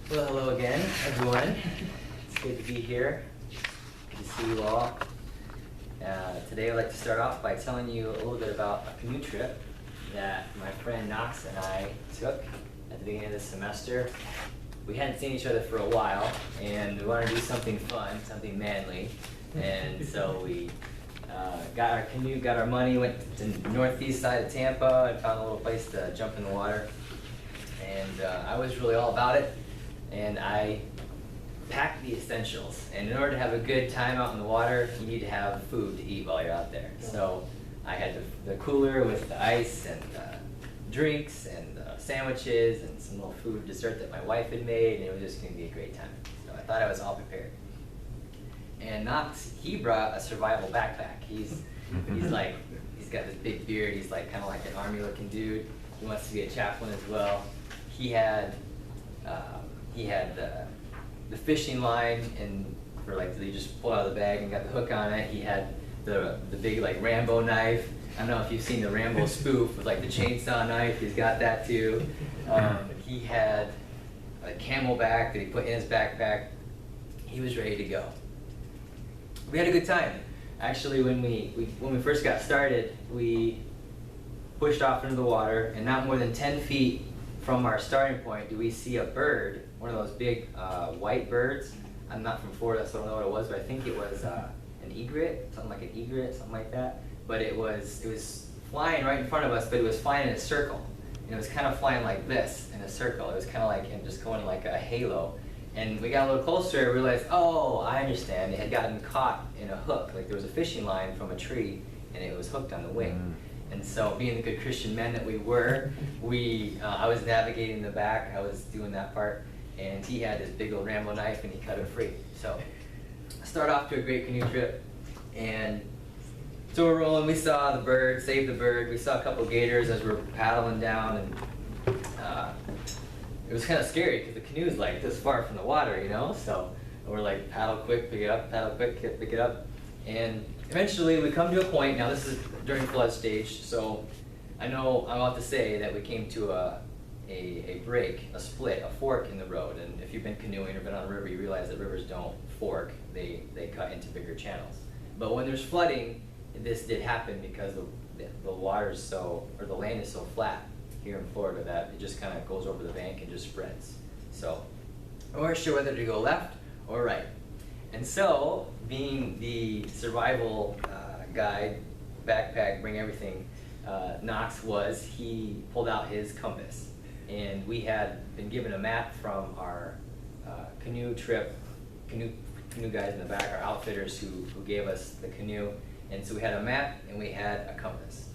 Well, hello again, everyone. It's good to be here. Good to see you all. Today I'd like to start off by telling you a little bit about a canoe trip that my friend Knox and I took at the beginning of this semester. We hadn't seen each other for a while, and we wanted to do something fun, something manly. And so we got our canoe, got our money, went to the northeast side of Tampa and found a little place to jump in the water. And I was really all about it. And I packed the essentials. And in order to have a good time out in the water, you need to have food to eat while you're out there. So I had the cooler with the ice and drinks and sandwiches and some little food dessert that my wife had made, and it was just going to be a great time. So I thought I was all prepared. And Knox, he brought a survival backpack. He's got this big beard. He's like kind of like an army looking dude. He wants to be a chaplain as well. He had the fishing line, and for like they just pulled out of the bag and got the hook on it. He had the big like Rambo knife. I don't know if you've seen the Rambo spoof with like the chainsaw knife. He's got that too. He had a camelback that he put in his backpack. He was ready to go. We had a good time. Actually, when we first got started, we pushed off into the water, and not more than 10 feet from our starting point do we see a bird, one of those big white birds. I'm not from Florida, so I don't know what it was, but I think it was an egret, something like an egret, something like that. But it was flying right in front of us, but it was flying in a circle. And it was kind of flying like this in a circle. It was kind of like him just going like a halo. And we got a little closer and realized, oh, I understand. It had gotten caught in a hook. Like there was a fishing line from a tree, and it was hooked on the wing. And so, being the good Christian men that we were, I was navigating the back. I was doing that part, and he had this big old Rambo knife, and he cut it free. So, start off to a great canoe trip, and so we're rolling. We saw the bird, saved the bird. We saw a couple of gators as we were paddling down, and it was kind of scary because the canoe's like this far from the water, you know. So we're like paddle quick, pick it up, paddle quick, pick it up, and eventually we come to a point. Now this is during flood stage, so I know I'm about to say that we came to a break, a split, a fork in the road. And if you've been canoeing or been on a river, you realize that rivers don't fork; they cut into bigger channels. But when there's flooding, this did happen because the water's the land is so flat here in Florida that it just kind of goes over the bank and just spreads. So we weren't sure whether to go left or right. And so, being the survival guide, backpack, bring everything, Knox he pulled out his compass. And we had been given a map from our canoe trip, canoe guys in the back, our outfitters who gave us the canoe. And so we had a map and we had a compass.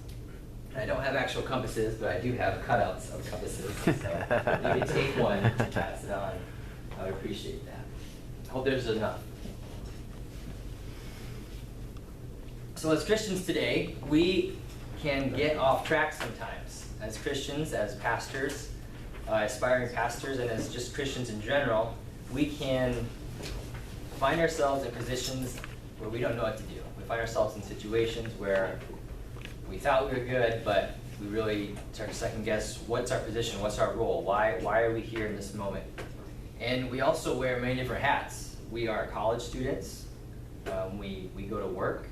I don't have actual compasses, but I do have cutouts of compasses. So if you could take one to pass it on, I would appreciate that. I hope there's enough. So as Christians today, we can get off track sometimes. As Christians, as pastors, aspiring pastors, and as just Christians in general, we can find ourselves in positions where we don't know what to do. We find ourselves in situations where we thought we were good, but we really start to second guess, what's our position, what's our role, why are we here in this moment? And we also wear many different hats. We are college students, we go to work,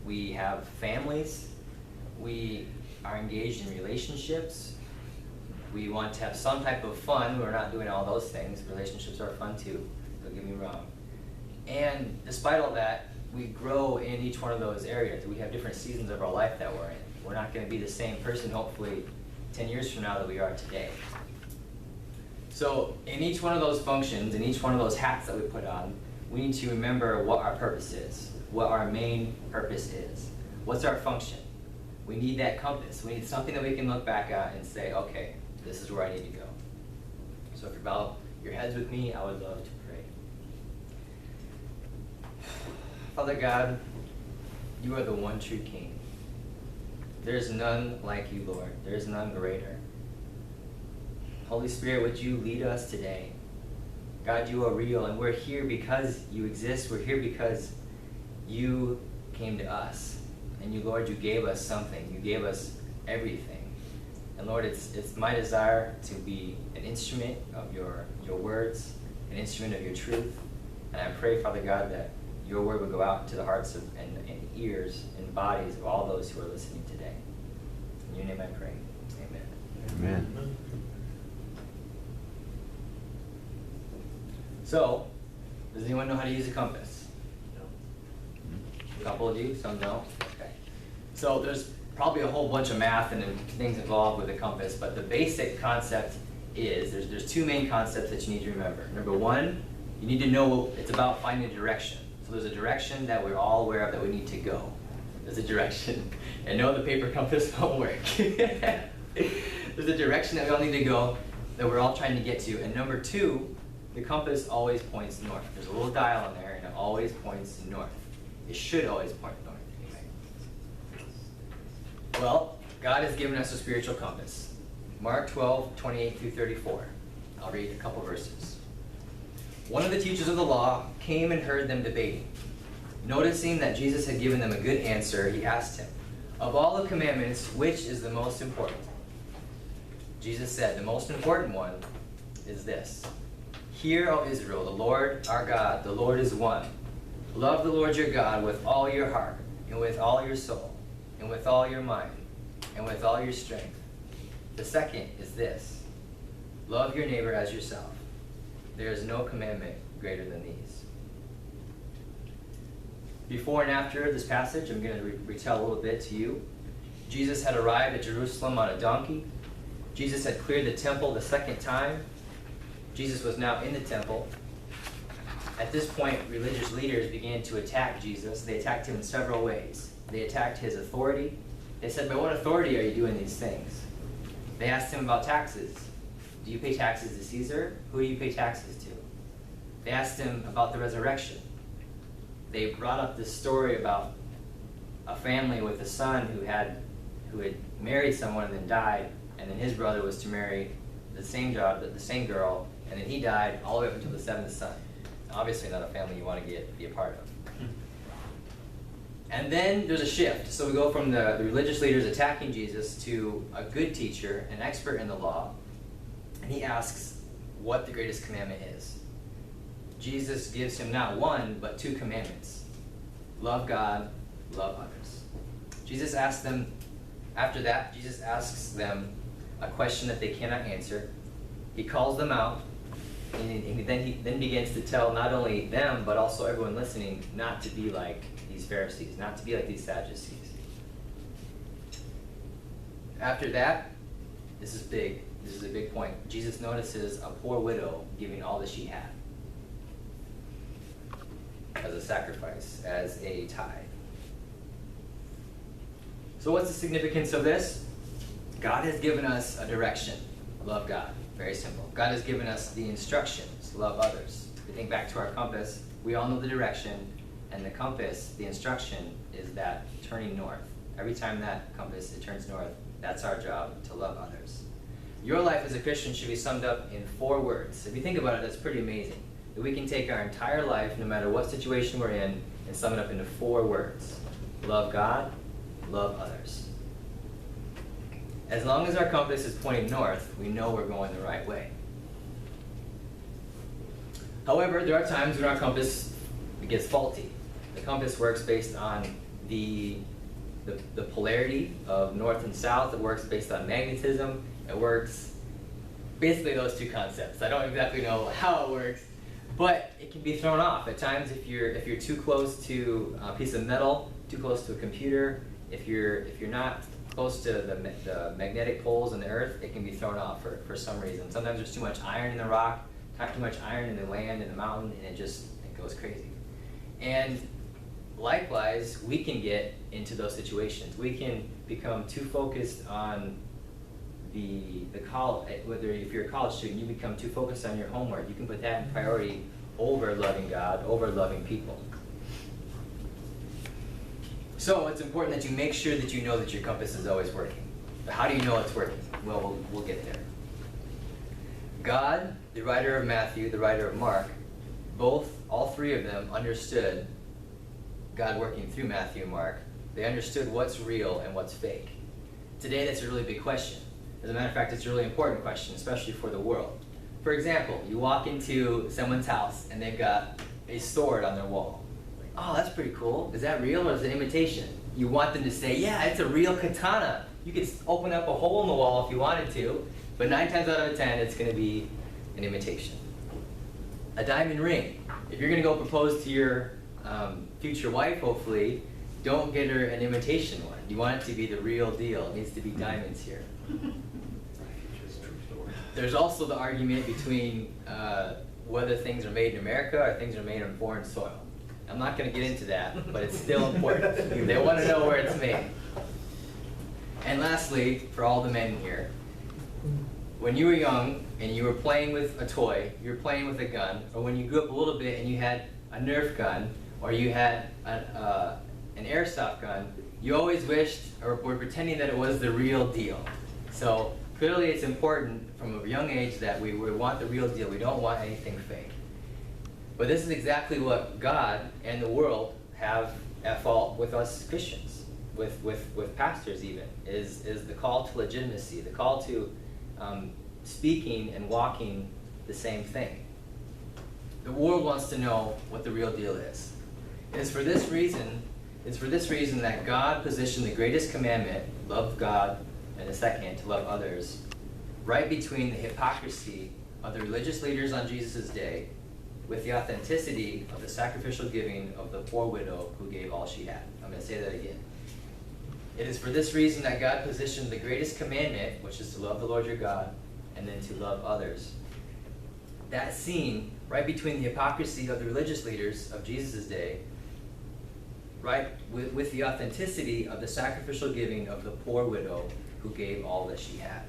we have families, we are engaged in relationships, we want to have some type of fun. We're not doing all those things. Relationships are fun too, don't get me wrong. And despite all that, we grow in each one of those areas. We have different seasons of our life that we're in. We're not going to be the same person, hopefully, 10 years from now that we are today. So in each one of those functions, in each one of those hats that we put on, we need to remember what our purpose is, what our main purpose is. What's our function? We need that compass. We need something that we can look back at and say, okay, this is where I need to go. So if you bow your heads with me, I would love to pray. Father God, you are the one true King. There is none like you, Lord. There is none greater. Holy Spirit, would you lead us today? God, you are real, and we're here because you exist. We're here because you came to us. And you, Lord, you gave us something. You gave us everything. And Lord, it's my desire to be an instrument of your words, an instrument of your truth. And I pray, Father God, that your word will go out into the hearts of, and ears and bodies of all those who are listening today. In your name I pray. Amen. Amen. So, does anyone know how to use a compass? No. A couple of you, some don't? Okay. So there's probably a whole bunch of math and things involved with a compass, but the basic concept is, there's two main concepts that you need to remember. Number one, you need to know it's about finding a direction. So there's a direction that we're all aware of that we need to go. There's a direction. And no, the paper compass won't work. There's a direction that we all need to go, that we're all trying to get to. And number two, the compass always points north. There's a little dial in there, and it always points north. It should always point north, anyway. Well, God has given us a spiritual compass. Mark 12, 28 through 34. I'll read a couple verses. One of the teachers of the law came and heard them debating. Noticing that Jesus had given them a good answer, he asked him, "Of all the commandments, which is the most important?" Jesus said, "The most important one is this. Hear, O Israel, the Lord our God, the Lord is one. Love the Lord your God with all your heart, and with all your soul, and with all your mind, and with all your strength. The second is this. Love your neighbor as yourself. There is no commandment greater than these." Before and after this passage, I'm going to retell a little bit to you. Jesus had arrived at Jerusalem on a donkey. Jesus had cleared the temple the second time. Jesus was now in the temple. At this point, religious leaders began to attack Jesus. They attacked him in several ways. They attacked his authority. They said, "By what authority are you doing these things?" They asked him about taxes. "Do you pay taxes to Caesar? Who do you pay taxes to?" They asked him about the resurrection. They brought up this story about a family with a son who had married someone and then died, and then his brother was to marry the same girl, and then he died all the way up until the seventh son. Obviously not a family you want to be a part of. And then there's a shift. So we go from the religious leaders attacking Jesus to a good teacher, an expert in the law, and he asks what the greatest commandment is. Jesus gives him not one, but two commandments. Love God, love others. Jesus asks them a question that they cannot answer. He calls them out, and then he begins to tell not only them, but also everyone listening, not to be like these Pharisees, not to be like these Sadducees. After that, this is big. This is a big point. Jesus notices a poor widow giving all that she had as a sacrifice, as a tithe. So what's the significance of this? God has given us a direction. Love God. Very simple. God has given us the instructions. Love others. If we think back to our compass, we all know the direction, and the compass, the instruction, is that turning north. Every time that compass, it turns north, that's our job, to love others. Your life as a Christian should be summed up in 4 words. If you think about it, that's pretty amazing. That we can take our entire life, no matter what situation we're in, and sum it up into 4 words. Love God, love others. As long as our compass is pointing north, we know we're going the right way. However, there are times when our compass gets faulty. The compass works based on the polarity of north and south. It works based on magnetism. It works basically those two concepts. I don't exactly know how it works, but it can be thrown off at times if you're too close to a piece of metal, too close to a computer. If you're not close to the magnetic poles in the earth, it can be thrown off for some reason. Sometimes there's too much iron in the rock, too much iron in the land, in the mountain, and it goes crazy. And likewise, we can get into those situations. We can become too focused on the college, whether if you're a college student, you become too focused on your homework. You can put that in priority over loving God, over loving people. So it's important that you make sure that you know that your compass is always working. But how do you know it's working? Well, we'll get there. God, the writer of Matthew, the writer of Mark, all three of them understood God working through Matthew and Mark. They understood what's real and what's fake. Today, that's a really big question. As a matter of fact, it's a really important question, especially for the world. For example, you walk into someone's house and they've got a sword on their wall. Oh, that's pretty cool. Is that real or is it an imitation? You want them to say, yeah, it's a real katana. You could open up a hole in the wall if you wanted to, but 9 times out of 10, it's going to be an imitation. A diamond ring. If you're going to go propose to your future wife, hopefully, don't get her an imitation one. You want it to be the real deal. It needs to be diamonds here. There's also the argument between whether things are made in America or things are made on foreign soil. I'm not going to get into that, but it's still important. They want to know where it's made. And lastly, for all the men here, when you were young and you were playing with a toy, you were playing with a gun, or when you grew up a little bit and you had a Nerf gun, or you had an airsoft gun, you always wished or were pretending that it was the real deal. So clearly it's important from a young age that we want the real deal. We don't want anything fake. But this is exactly what God and the world have at fault with us Christians, with pastors even, is the call to legitimacy, the call to speaking and walking the same thing. The world wants to know what the real deal is. It's for this reason that God positioned the greatest commandment, love God, and the second, to love others, right between the hypocrisy of the religious leaders on Jesus' day with the authenticity of the sacrificial giving of the poor widow who gave all she had. I'm going to say that again. It is for this reason that God positioned the greatest commandment, which is to love the Lord your God, and then to love others. That scene, right between the hypocrisy of the religious leaders of Jesus' day, right, with the authenticity of the sacrificial giving of the poor widow who gave all that she had.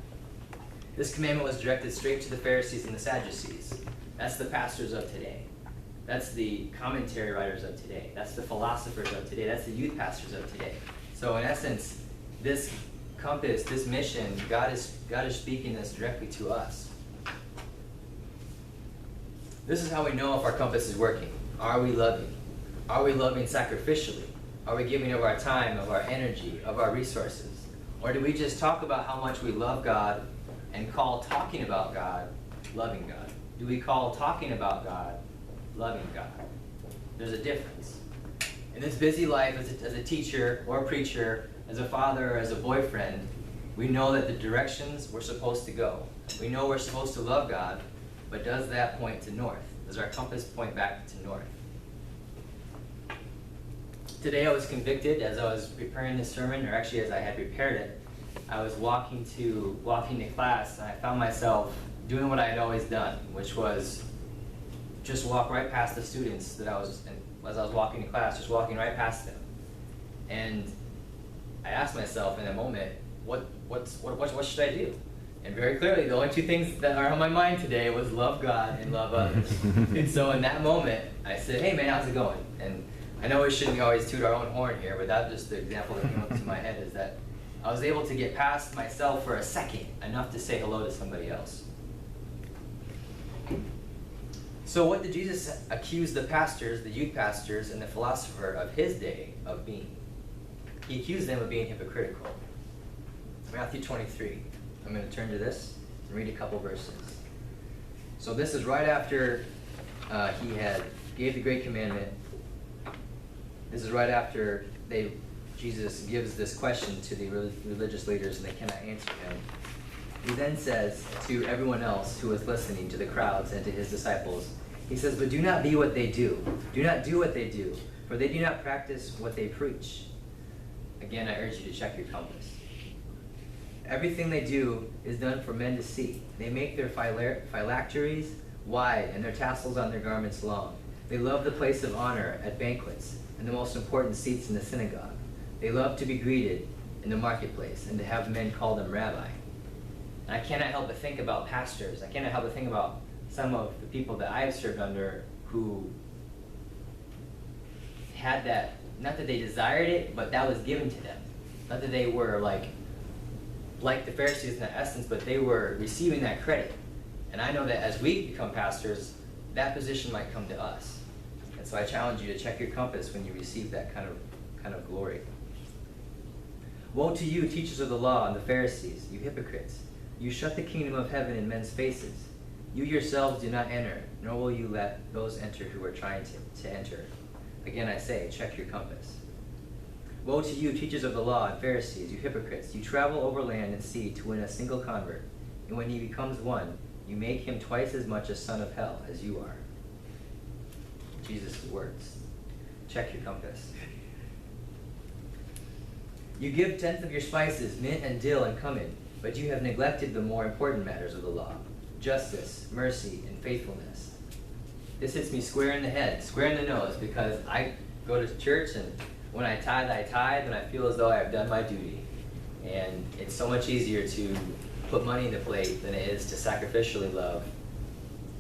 This commandment was directed straight to the Pharisees and the Sadducees. That's the pastors of today. That's the commentary writers of today. That's the philosophers of today. That's the youth pastors of today. So in essence, this compass, this mission, God is speaking this directly to us. This is how we know if our compass is working. Are we loving? Are we loving sacrificially? Are we giving of our time, of our energy, of our resources? Or do we just talk about how much we love God and call talking about God loving God? Do we call talking about God loving God? There's a difference. In this busy life, as a teacher or a preacher, as a father or as a boyfriend, we know that the directions we're supposed to go. We know we're supposed to love God, but does that point to north? Does our compass point back to north? Today I was convicted as I was preparing this sermon, or actually as I had prepared it. I was walking to class, and I found myself doing what I had always done, which was just walk right past the students that as I was walking to class, just walking right past them. And I asked myself in that moment, what should I do? And very clearly, the only two things that are on my mind today was love God and love others. And so in that moment, I said, hey man, how's it going? And I know we shouldn't always toot our own horn here, but that's just the example that came up to my head, is that I was able to get past myself for a second, enough to say hello to somebody else. So what did Jesus accuse the pastors, the youth pastors, and the philosopher of his day of being? He accused them of being hypocritical. Matthew 23. I'm going to turn to this and read a couple verses. So this is right after he had gave the great commandment. This is right after Jesus gives this question to the religious leaders and they cannot answer him. He then says to everyone else who was listening, to the crowds and to his disciples, he says, but do not be what they do. Do not do what they do, for they do not practice what they preach. Again, I urge you to check your compass. Everything they do is done for men to see. They make their phylacteries wide and their tassels on their garments long. They love the place of honor at banquets and the most important seats in the synagogue. They love to be greeted in the marketplace and to have men call them rabbi. And I cannot help but think about pastors. I cannot help but think about some of the people that I have served under who had that, not that they desired it, but that was given to them. Not that they were like the Pharisees in that essence, but they were receiving that credit. And I know that as we become pastors, that position might come to us. And so I challenge you to check your compass when you receive that kind of glory. Woe to you, teachers of the law and the Pharisees, you hypocrites! You shut the kingdom of heaven in men's faces. You yourselves do not enter, nor will you let those enter who are trying to enter. Again I say, check your compass. Woe to you, teachers of the law and Pharisees, you hypocrites! You travel over land and sea to win a single convert, and when he becomes one, you make him twice as much a son of hell as you are. Jesus' words. Check your compass. You give tenth of your spices, mint and dill and cumin, but you have neglected the more important matters of the law, justice, mercy, and faithfulness. This hits me square in the head, square in the nose, because I go to church, and when I tithe, and I feel as though I have done my duty. And it's so much easier to put money in the plate than it is to sacrificially love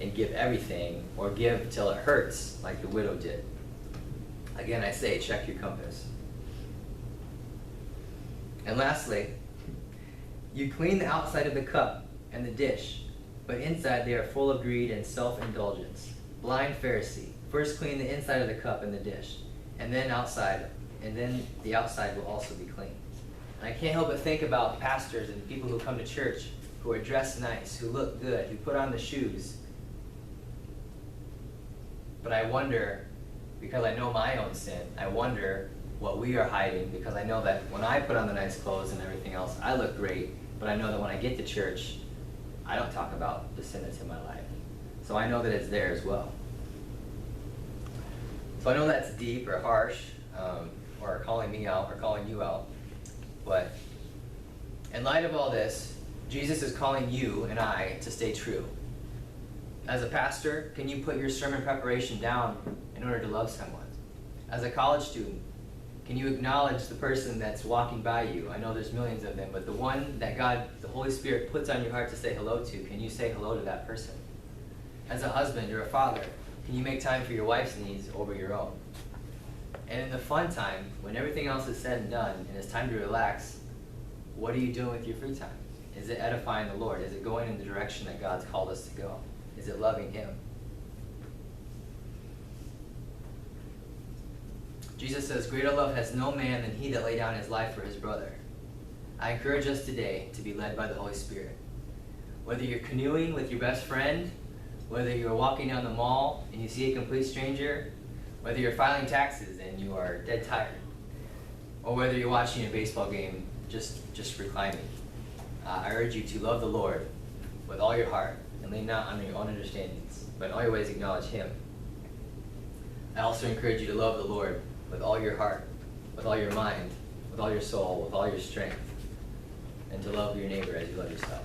and give everything, or give till it hurts, like the widow did. Again, I say, check your compass. And lastly, you clean the outside of the cup and the dish, but inside they are full of greed and self-indulgence. Blind Pharisee, first clean the inside of the cup and the dish, and then the outside will also be clean. And I can't help but think about pastors and people who come to church who are dressed nice, who look good, who put on the shoes. But I wonder, because I know my own sin, I wonder what we are hiding, because I know that when I put on the nice clothes and everything else, I look great, but I know that when I get to church, I don't talk about the sin that's in my life. So I know that it's there as well. So I know that's deep or harsh, or calling me out or calling you out, but in light of all this, Jesus is calling you and I to stay true. As a pastor, can you put your sermon preparation down in order to love someone? As a college student, can you acknowledge the person that's walking by you? I know there's millions of them, but the one that God, the Holy Spirit, puts on your heart to say hello to, can you say hello to that person? As a husband or a father, can you make time for your wife's needs over your own? And in the fun time, when everything else is said and done, and it's time to relax, what are you doing with your free time? Is it edifying the Lord? Is it going in the direction that God's called us to go? Is it loving Him? Jesus says, greater love has no man than he that lay down his life for his brother. I encourage us today to be led by the Holy Spirit. Whether you're canoeing with your best friend, whether you're walking down the mall and you see a complete stranger, whether you're filing taxes and you are dead tired, or whether you're watching a baseball game just reclining, I urge you to love the Lord with all your heart and lean not on your own understandings, but in all your ways acknowledge Him. I also encourage you to love the Lord with all your heart, with all your mind, with all your soul, with all your strength, and to love your neighbor as you love yourself.